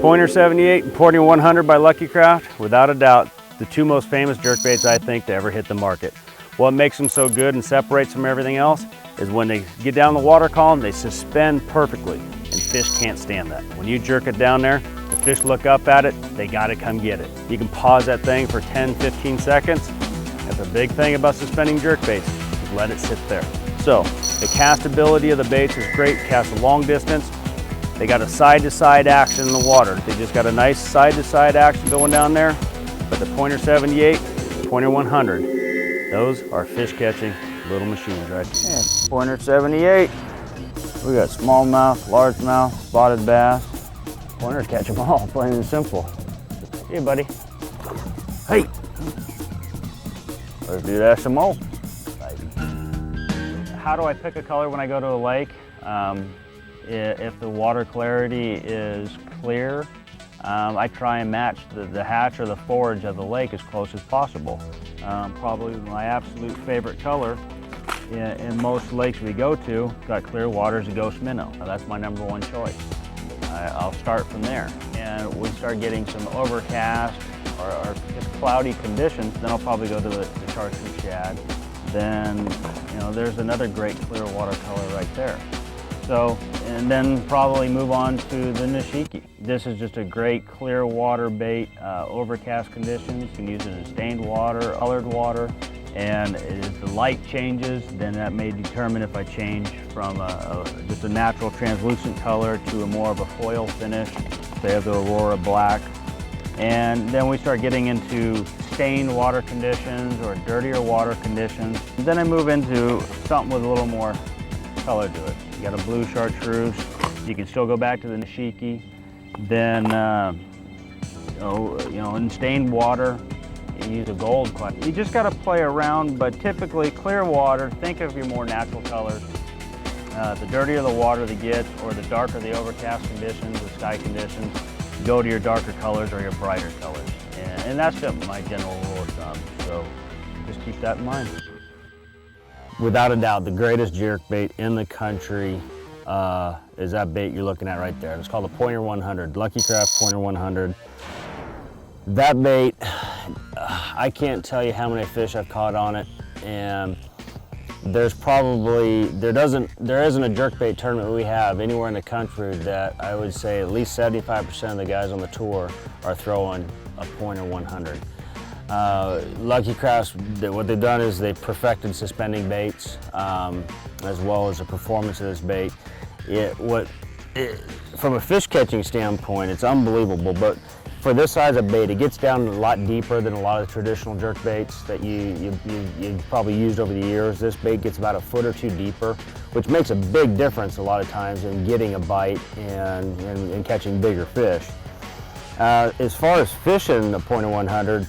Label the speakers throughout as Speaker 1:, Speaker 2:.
Speaker 1: Pointer 78 and Pointer 100 by Lucky Craft, without a doubt, the two most famous jerkbaits I think to ever hit the market. What makes them so good and separates from everything else is when they get down the water column, they suspend perfectly, and fish can't stand that. When you jerk it down there, the fish look up at it, they gotta come get it. You can pause that thing for 10, 15 seconds. That's a big thing about suspending jerkbaits, is let it sit there. So, the castability of the baits is great, cast a long distance. They got a side-to-side action in the water. They just got a nice side-to-side action going down there. But the Pointer 78, Pointer 100, those are fish-catching little machines right there. Yeah, Pointer 78. We got smallmouth, largemouth, spotted bass. Pointers catch them all, plain and simple. Hey, buddy. Hey. Let's do that some more. How do I pick a color when I go to a lake? If the water clarity is clear, I try and match the hatch or the forage of the lake as close as possible. Probably my absolute favorite color in most lakes we go to, got clear water, is a ghost minnow. Now, that's my #1 choice. I'll start from there. And we start getting some overcast or just cloudy conditions, then I'll probably go to the Chartreuse shad. Then, you know, there's another great clear water color right there. So, and then probably move on to the Nishiki. This is just a great clear water bait, overcast conditions. You can use it in stained water, colored water, and as the light changes, then that may determine if I change from just a natural translucent color to a more of a foil finish. They have the Aurora black. And then we start getting into stained water conditions or dirtier water conditions. And then I move into something with a little more color to it. You got a blue chartreuse. You can still go back to the Nishiki. Then, you know, in stained water, you use a gold clay. You just got to play around, but typically clear water, think of your more natural colors. The dirtier the water that gets, or the darker the overcast conditions, the sky conditions, go to your darker colors or your brighter colors. And that's just my general rule of thumb. So just keep that in mind. Without a doubt, the greatest jerkbait in the country is that bait you're looking at right there. It's called the Pointer 100, Lucky Craft Pointer 100. That bait, I can't tell you how many fish I've caught on it, and there's probably, there isn't a jerkbait tournament we have anywhere in the country that I would say at least 75% of the guys on the tour are throwing a Pointer 100. Lucky Crafts, what they've done is they've perfected suspending baits as well as the performance of this bait. From a fish catching standpoint, it's unbelievable, but for this size of bait, it gets down a lot deeper than a lot of traditional jerk baits that you've probably used over the years. This bait gets about a foot or two deeper, which makes a big difference a lot of times in getting a bite and catching bigger fish. As far as fishing the Pointer 100,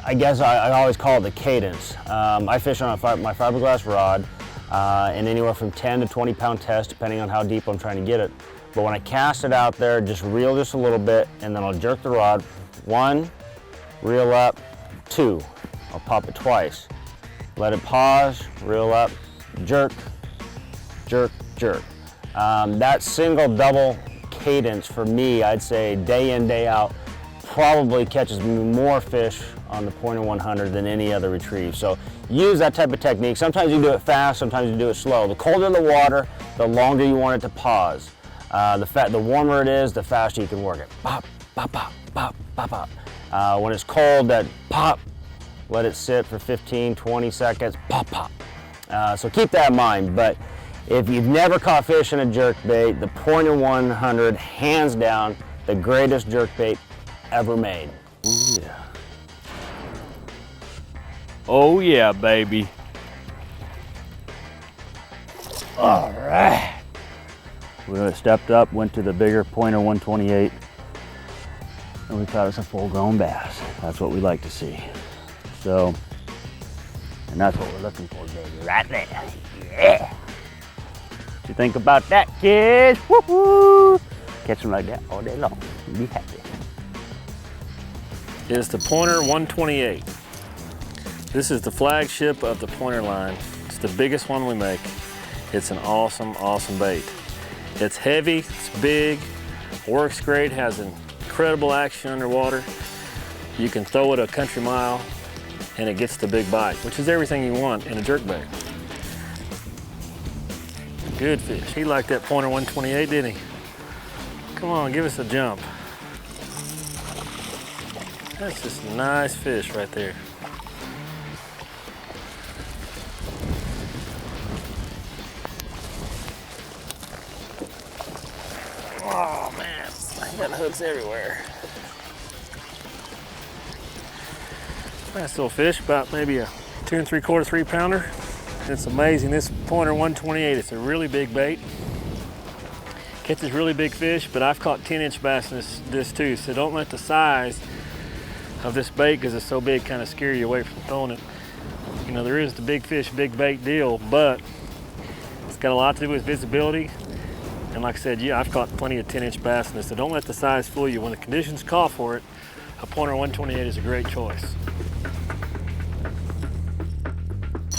Speaker 1: I guess I always call it the cadence. I fish on my fiberglass rod, and anywhere from 10 to 20 pound test, depending on how deep I'm trying to get it. But when I cast it out there, just reel just a little bit, and then I'll jerk the rod. 1, reel up, 2, I'll pop it twice. Let it pause, reel up, jerk, jerk, jerk. That single double cadence for me, I'd say day in, day out, probably catches more fish on the Pointer 100 than any other retrieve. So use that type of technique. Sometimes you do it fast, sometimes you do it slow. The colder the water, the longer you want it to pause. The warmer it is, the faster you can work it. Pop, pop, pop, pop, pop, pop. When it's cold, that pop, let it sit for 15, 20 seconds, pop, pop. So keep that in mind. But if you've never caught fish in a jerkbait, the Pointer 100, hands down, the greatest jerkbait ever made. Oh yeah. Oh yeah, baby. All right. We stepped up, went to the bigger Pointer 128, and we caught us a full-grown bass. That's what we like to see. So, and that's what we're looking for, baby, right there. Yeah. What you think about that, kids? Woo-hoo! Catch them like that all day long. Be happy.
Speaker 2: It's the Pointer 128. This is the flagship of the Pointer line. It's the biggest one we make. It's an awesome, awesome bait. It's heavy, it's big, works great, has incredible action underwater. You can throw it a country mile and it gets the big bite, which is everything you want in a jerkbait. Good fish. He liked that pointer 128, didn't he? Come on, give us a jump. That's just a nice fish right there. Oh man, I got hooks everywhere. Nice little fish, about maybe a 2 3/4, 3 pounder. It's amazing, this pointer 128, it's a really big bait. Catches really big fish, but I've caught 10-inch bass in this too, so don't let the size of this bait, because it's so big, kind of scare you away from throwing it. You know, there is the big fish, big bait deal, but it's got a lot to do with visibility. And like I said, yeah, I've caught plenty of 10-inch bass in this, so don't let the size fool you. When the conditions call for it, a pointer 128 is a great choice.